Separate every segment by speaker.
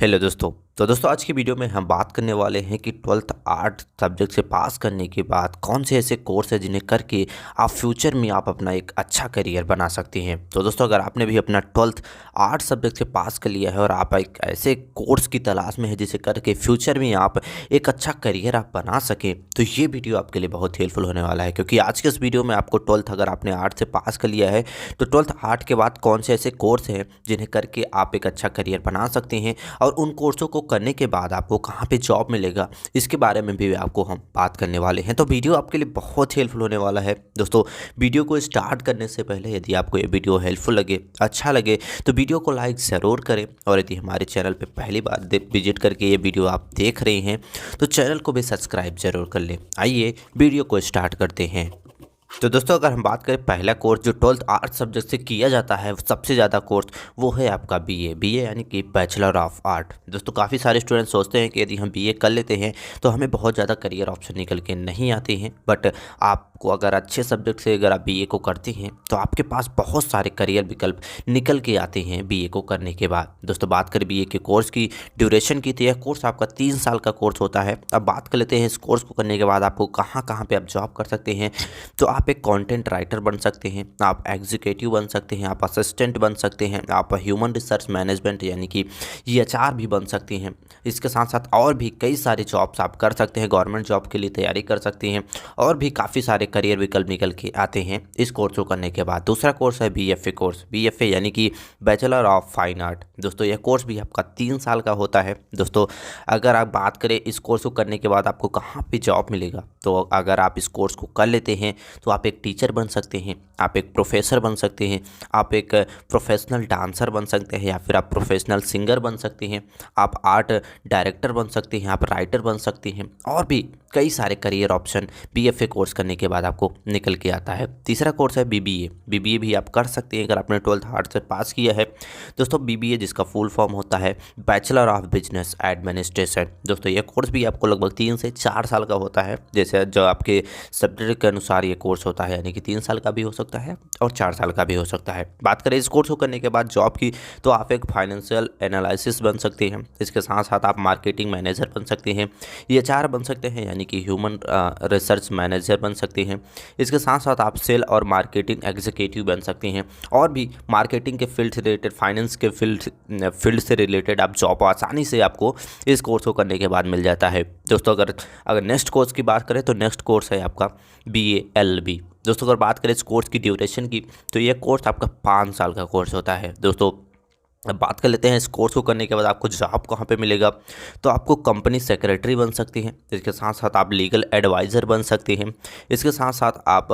Speaker 1: Hello दोस्तों। तो दोस्तों आज की वीडियो में हम बात करने वाले हैं कि 12th आर्ट सब्जेक्ट से पास करने के बाद कौन से ऐसे कोर्स है जिन्हें करके आप फ्यूचर में आप अपना एक अच्छा करियर बना सकते हैं। तो दोस्तों अगर आपने भी अपना 12th आर्ट सब्जेक्ट से पास कर लिया है और आप एक ऐसे कोर्स की तलाश में है जिसे करके फ्यूचर में आप एक अच्छा करियर आप बना सकें, तो ये वीडियो आपके लिए बहुत हेल्पफुल होने वाला है। क्योंकि आज के इस वीडियो में आपको 12th अगर आपने आर्ट से पास कर लिया है तो 12th आर्ट के बाद कौन से ऐसे कोर्स हैं जिन्हें करके आप एक अच्छा करियर बना सकते हैं और उन कोर्सों को करने के बाद आपको कहाँ पे जॉब मिलेगा, इसके बारे में भी आपको हम बात करने वाले हैं। तो वीडियो आपके लिए बहुत हेल्पफुल होने वाला है। दोस्तों वीडियो को स्टार्ट करने से पहले यदि आपको ये वीडियो हेल्पफुल लगे, अच्छा लगे, तो वीडियो को लाइक ज़रूर करें। और यदि हमारे चैनल पे पहली बार विजिट करके ये वीडियो आप देख रहे हैं तो चैनल को भी सब्सक्राइब ज़रूर कर लें। आइए वीडियो को स्टार्ट करते हैं। तो दोस्तों अगर हम बात करें पहला कोर्स जो 12th आर्ट सब्जेक्ट से किया जाता है सबसे ज़्यादा कोर्स, वो है आपका बीए यानी कि बैचलर ऑफ आर्ट। दोस्तों काफ़ी सारे स्टूडेंट सोचते हैं कि यदि हम बीए कर लेते हैं तो हमें बहुत ज़्यादा करियर ऑप्शन निकल के नहीं आते हैं, बट आपको अगर अच्छे सब्जेक्ट से अगर आप बीए को करते हैं तो आपके पास बहुत सारे करियर विकल्प निकल के आते हैं बीए को करने के बाद। दोस्तों बात करें बीए के कोर्स की ड्यूरेशन की, तो यह कोर्स आपका 3 साल का कोर्स होता है। अब बात कर लेते हैं इस कोर्स को करने के बाद आपको कहाँ कहाँ पर आप जॉब कर सकते हैं। तो आप एक कंटेंट राइटर बन सकते हैं, आप एग्जीक्यूटिव बन सकते हैं, आप असिस्टेंट बन सकते हैं, आप ह्यूमन रिसोर्स मैनेजमेंट यानी कि एचआर भी बन सकते हैं। इसके साथ साथ और भी कई सारे जॉब्स आप कर सकते हैं, गवर्नमेंट जॉब के लिए तैयारी कर सकते हैं और भी काफ़ी सारे करियर विकल्प निकल के आते हैं इस कोर्स को करने के बाद। दूसरा कोर्स है बीएफए कोर्स, बीएफए यानी कि बैचलर ऑफ फाइन आर्ट। दोस्तों यह कोर्स भी आपका 3 साल का होता है। दोस्तों अगर आप बात करें इस कोर्स को करने के बाद आपको कहाँ पे जॉब मिलेगा, तो अगर आप इस कोर्स को कर लेते हैं तो आप एक टीचर बन सकते हैं, आप एक प्रोफेसर बन सकते हैं, आप एक प्रोफेशनल डांसर बन सकते हैं, या फिर आप प्रोफेशनल सिंगर बन सकते हैं, आप आर्ट डायरेक्टर बन सकते हैं, आप राइटर बन सकते हैं और भी कई सारे करियर ऑप्शन बीएफए कोर्स करने के बाद आपको निकल के आता है। तीसरा कोर्स है बीबीए। बीबीए भी आप कर सकते हैं अगर आपने 12th आर्ट से पास किया है। दोस्तों बीबीए जिसका फुल फॉर्म होता है बैचलर ऑफ बिजनेस एडमिनिस्ट्रेशन। दोस्तों यह कोर्स भी आपको लगभग 3 से 4 साल का होता है, जैसे जो आपके सब्जेक्ट के अनुसार ये कोर्स होता है, यानी कि 3 साल का भी हो सकता है और 4 साल का भी हो सकता है। बात करें इस कोर्स को करने के बाद जॉब की, तो आप एक फाइनेंशियल एनालिसिस बन सकते हैं। इसके साथ साथ आप मार्केटिंग मैनेजर बन सकते हैं, एचआर बन सकते हैं यानी कि ह्यूमन रिसर्च मैनेजर बन सकते हैं। इसके साथ साथ आप सेल और मार्केटिंग एग्जीक्यूटिव बन सकते हैं और भी मार्केटिंग के फील्ड से रिलेटेड, फाइनेंस के फील्ड से रिलेटेड आप जॉब आसानी से आपको इस कोर्स को करने के बाद मिल जाता है। दोस्तों अगर नेक्स्ट कोर्स की बात करें तो नेक्स्ट कोर्स है आपका बीए एलएलबी। दोस्तों अगर बात करें इस कोर्स की ड्यूरेशन की, तो ये कोर्स आपका 5 साल का कोर्स होता है। दोस्तों अब बात कर लेते हैं इस कोर्स को करने के बाद आपको जॉब कहाँ पे मिलेगा, तो आपको कंपनी सेक्रेटरी बन सकते हैं। इसके साथ साथ आप लीगल एडवाइज़र बन सकते हैं। इसके साथ साथ आप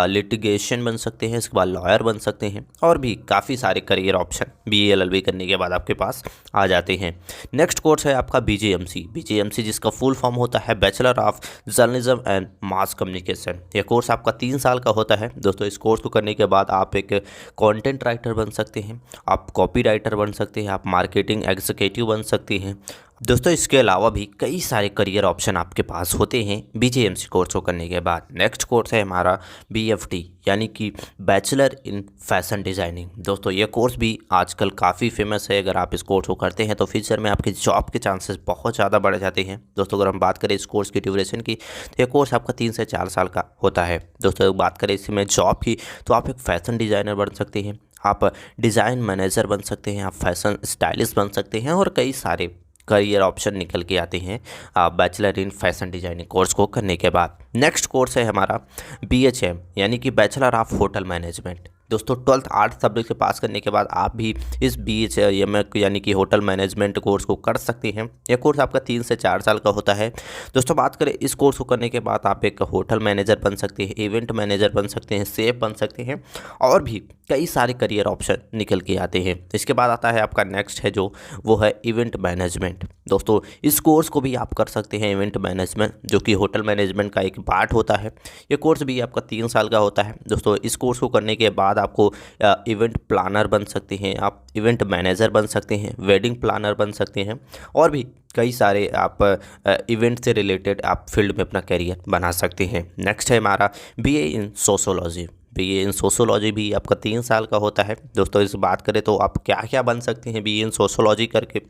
Speaker 1: लिटिगेशन बन सकते हैं, इसके बाद लॉयर बन सकते हैं और भी काफ़ी सारे करियर ऑप्शन बीए एलएलबी करने के बाद आपके पास आ जाते हैं। नेक्स्ट कोर्स है आपका बीजेएमसी। बीजेएमसी जिसका फुल फॉर्म होता है bachelor of journalism and mass communication. यह कोर्स आपका 3 साल का होता है। दोस्तों इस कोर्स को करने के बाद आप एक कॉन्टेंट राइटर बन सकते हैं, आप कॉपी राइटर बन सकते हैं, आप मार्केटिंग एग्जीक्यूटिव बन सकते हैं। दोस्तों इसके अलावा भी कई सारे करियर ऑप्शन आपके पास होते हैं बीजेएमसी कोर्स को करने के बाद। नेक्स्ट कोर्स है हमारा बीएफटी यानी कि बैचलर इन फैशन डिज़ाइनिंग। दोस्तों ये कोर्स भी आजकल काफ़ी फेमस है। अगर आप इस कोर्स को करते हैं तो फ्यूचर में आपके जॉब के चांसेस बहुत ज़्यादा बढ़ जाते हैं। दोस्तों अगर हम बात करें इस कोर्स की ड्यूरेशन की, तो ये कोर्स आपका 3 से 4 साल का होता है। दोस्तों बात करें इसमें जॉब की, तो आप एक फैशन डिज़ाइनर बन सकते हैं, आप डिज़ाइन मैनेजर बन सकते हैं, आप फैशन स्टाइलिस्ट बन सकते हैं और कई सारे करियर ऑप्शन निकल के आते हैं bachelor in fashion designing course को करने के बाद। नेक्स्ट कोर्स है हमारा बीएचएम यानी कि बैचलर ऑफ होटल मैनेजमेंट। दोस्तों 12th आर्ट सब्जेक्ट से पास करने के बाद आप भी इस बीएचएम यानी कि होटल मैनेजमेंट कोर्स को कर सकते हैं। यह कोर्स आपका 3 से 4 साल का होता है। दोस्तों बात करें इस कोर्स को करने के बाद आप एक होटल मैनेजर बन सकते हैं, इवेंट मैनेजर बन सकते हैं, सेफ बन सकते हैं और भी कई सारे करियर ऑप्शन निकल के आते हैं। इसके बाद आता है आपका नेक्स्ट है जो वो है इवेंट मैनेजमेंट। दोस्तों इस कोर्स को भी आप कर सकते हैं, इवेंट मैनेजमेंट जो कि होटल मैनेजमेंट का एक पार्ट होता है। ये कोर्स भी आपका 3 साल का होता है। दोस्तों इस कोर्स को करने के बाद आपको इवेंट प्लानर बन सकते हैं, आप इवेंट मैनेजर बन सकते हैं, वेडिंग प्लानर बन सकते हैं और भी कई सारे आप इवेंट से रिलेटेड आप फील्ड में अपना करियर बना सकते हैं। नेक्स्ट है हमारा बीए इन सोशोलॉजी। बीए इन सोशोलॉजी भी आपका 3 साल का होता है। दोस्तों इस बात करें तो आप क्या क्या बन सकते हैं बीए इन सोशोलॉजी करके,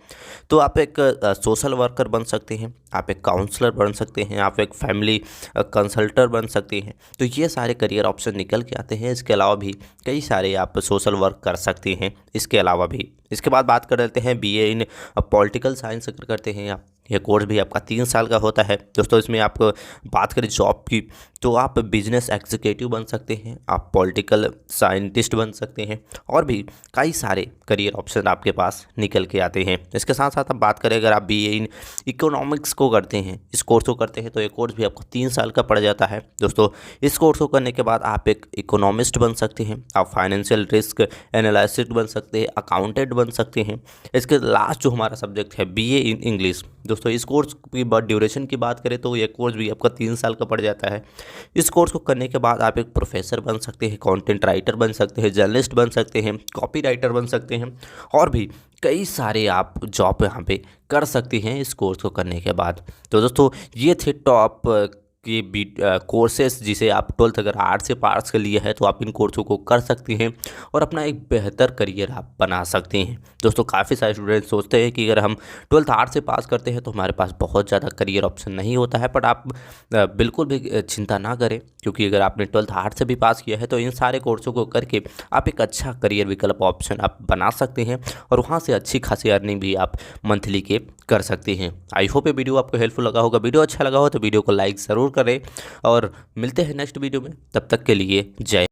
Speaker 1: तो आप एक सोशल वर्कर बन सकते हैं, आप एक काउंसलर बन सकते हैं, आप एक फैमिली कंसल्टर बन सकते हैं। तो ये सारे करियर ऑप्शन निकल के आते हैं। इसके अलावा भी कई सारे आप सोशल वर्क कर सकते हैं इसके अलावा भी। इसके बाद बात कर लेते हैं बीए इन पॉलिटिकल साइंस अगर करते हैं आप, ये कोर्स भी आपका 3 साल का होता है। दोस्तों इसमें आप बात करें जॉब की, तो आप बिजनेस एग्जीक्यूटिव बन सकते हैं, आप पॉलिटिकल साइंटिस्ट बन सकते हैं, और भी कई सारे करियर ऑप्शन आपके पास निकल के आते हैं। इसके साथ साथ आप बात करें अगर आप बीए इन इकोनॉमिक्स को करते हैं, इस कोर्स को करते हैं, तो ये कोर्स भी आपको 3 साल का पड़ जाता है। दोस्तों इस कोर्स को करने के बाद आप एक इकोनॉमिस्ट बन सकते हैं, आप फाइनेंशियल रिस्क एनालिस्ट बन सकते हैं, अकाउंटेंट बन सकते हैं। इसके लास्ट जो हमारा सब्जेक्ट है बीए इन इंग्लिश, दोस्तों इस कोर्स की ड्यूरेशन की बात करें तो ये कोर्स भी आपका 3 साल का पड़ जाता है। इस कोर्स को करने के बाद आप एक प्रोफेसर बन सकते हैं, कंटेंट राइटर बन सकते हैं, जर्नलिस्ट बन सकते हैं, कॉपी राइटर बन सकते हैं, और भी कई सारे आप जॉब यहाँ पे कर सकते हैं इस कोर्स को करने के बाद। तो दोस्तों ये थे टॉप कि कोर्सेस जिसे आप 12th अगर आर्ट्स से पास कर लिए हैं तो आप इन कोर्सों को कर सकते हैं और अपना एक बेहतर करियर आप बना सकते हैं। दोस्तों काफ़ी सारे स्टूडेंट सोचते हैं कि अगर हम 12th आर्ट्स से पास करते हैं तो हमारे पास बहुत ज़्यादा करियर ऑप्शन नहीं होता है, बट आप बिल्कुल भी चिंता ना करें, क्योंकि अगर आपने 12th आर्ट्स से भी पास किया है तो इन सारे कोर्सों को करके आप एक अच्छा करियर विकल्प ऑप्शन आप बना सकते हैं और वहाँ से अच्छी खासी अर्निंग भी आप मंथली के कर सकते हैं। आई होप ये वीडियो आपको हेल्पफुल लगा होगा। वीडियो अच्छा लगा हो तो वीडियो को लाइक ज़रूर करें और मिलते हैं नेक्स्ट वीडियो में। तब तक के लिए जय।